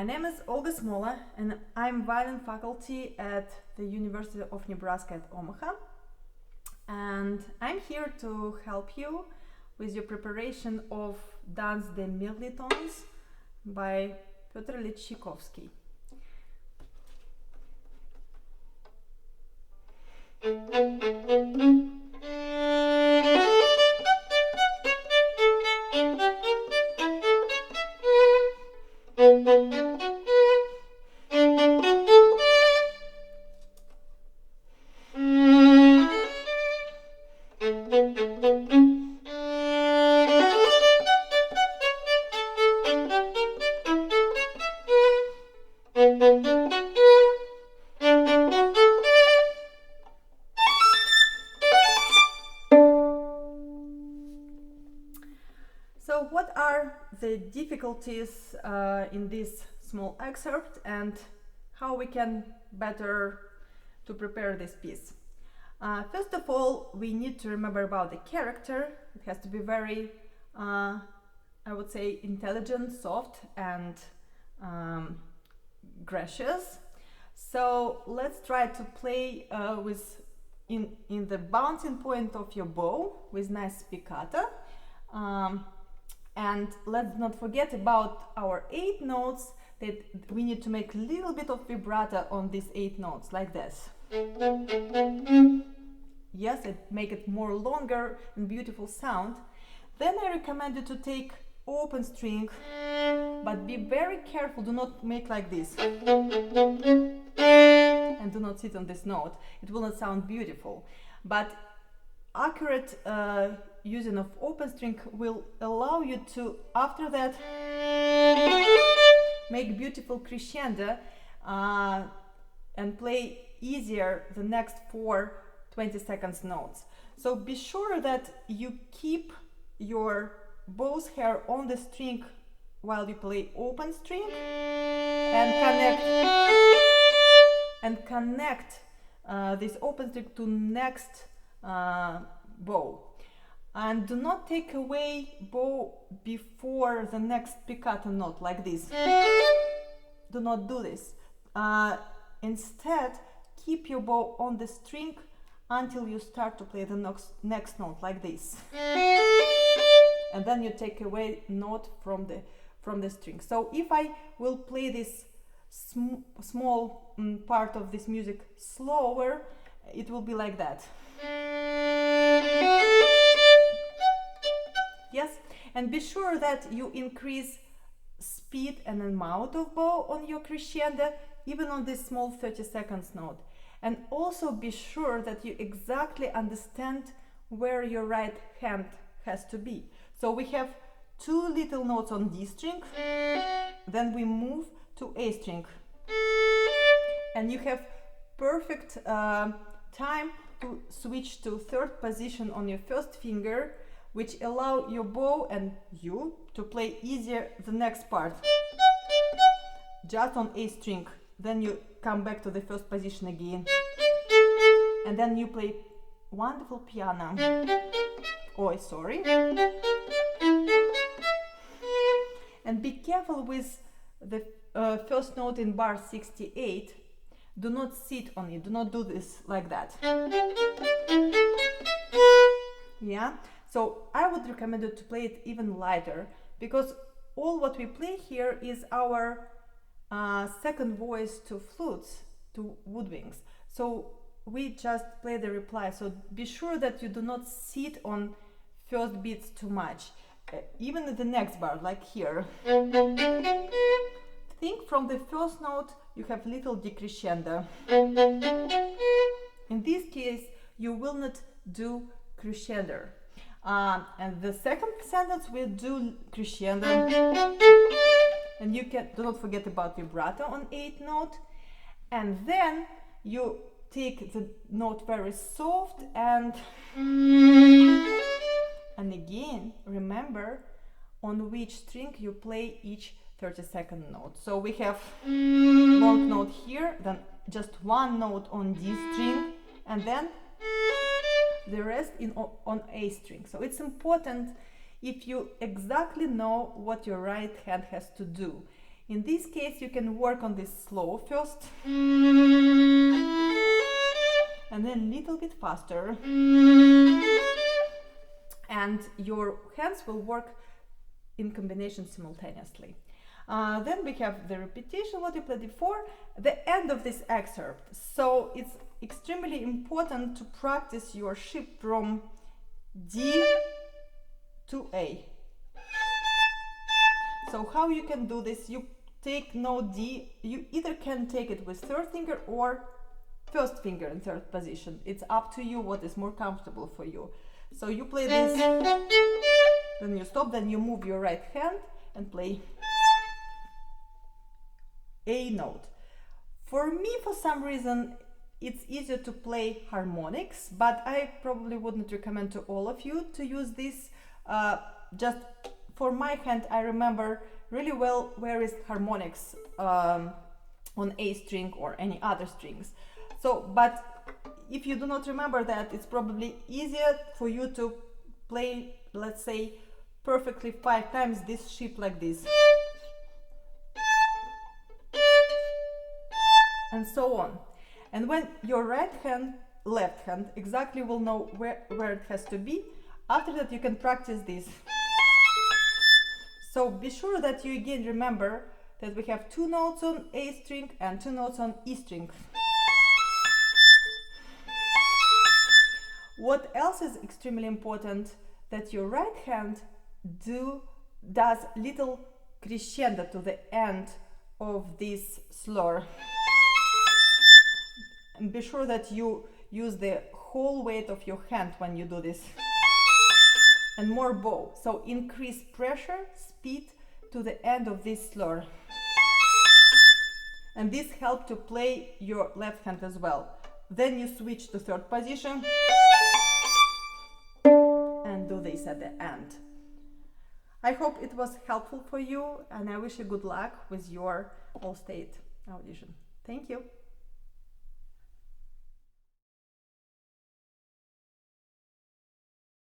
My name is Olga Smola and I'm violin faculty at the University of Nebraska at Omaha, and I'm here to help you with your preparation of Danse the Mirlitons by Tchaikovsky. So what are the difficulties in this small excerpt and how we can better to prepare this piece? First of all, we need to remember about the character. It has to be very, I would say, intelligent, soft and gracious. So let's try to play in the bouncing point of your bow with nice spiccato. And let's not forget about our 8 notes, that we need to make a little bit of vibrato on these 8 notes, like this. Yes, it make it more longer and beautiful sound. Then I recommend you to take open string, but be very careful, do not make like this. And do not sit on this note, it will not sound beautiful. But accurate using of open string will allow you to, after that, make beautiful crescendo and play easier the next 4 20-second notes. So be sure that you keep your bow's hair on the string while you play open string and connect this open string to next bow. And do not take away bow before the next spiccato note, like this. Do not do this. Instead, keep your bow on the string until you start to play the next note, like this. And then you take away note from the string. So if I will play this small part of this music slower, it will be like that. Yes, and be sure that you increase speed and amount of bow on your crescendo, even on this small 30 seconds note. And also be sure that you exactly understand where your right hand has to be. So we have 2 little notes on D string, then we move to A string. And you have perfect time to switch to 3rd position on your 1st finger, which allow your bow and you to play easier the next part. Just on A string. Then you come back to the 1st position again. And then you play wonderful piano. Oh, sorry. And be careful with the 1st note in bar 68. Do not sit on it. Do not do this like that. Yeah. So I would recommend you to play it even lighter, because all what we play here is our second voice to flutes, to woodwinds. So we just play the reply. So be sure that you do not sit on 1st beats too much. Even in the next bar, like here. Think from the 1st note you have little decrescendo. In this case, you will not do crescendo. And the 2nd sentence will do crescendo. And you do not forget about vibrato on 8th note. And then you take the note very soft and again, remember on which string you play each 30-second note. So we have long note here, then just 1 note on D string, and then the rest on A string. So it's important if you exactly know what your right hand has to do. In this case, you can work on this slow first, and then a little bit faster, and your hands will work in combination simultaneously. Then we have the repetition, what you played before, the end of this excerpt. So it's extremely important to practice your shift from D to A. So how you can do this? You take note D, you either can take it with third finger or first finger in third position. It's up to you what is more comfortable for you. So you play this, then you stop, then you move your right hand and play A note. For me, for some reason, it's easier to play harmonics, but I probably wouldn't recommend to all of you to use this. Just for my hand, I remember really well where is harmonics on A string or any other strings. So, but if you do not remember that, it's probably easier for you to play, let's say, perfectly 5 times this shift like this. And so on. And when your right hand, left hand exactly will know where it has to be, after that you can practice this. So be sure that you again remember that we have 2 notes on A string and 2 notes on E string. What else is extremely important, that your right hand does little crescendo to the end of this slur. And be sure that you use the whole weight of your hand when you do this. And more bow. So increase pressure, speed to the end of this slur. And this helps to play your left hand as well. Then you switch to third position and do this at the end. I hope it was helpful for you, and I wish you good luck with your All-State audition. Thank you.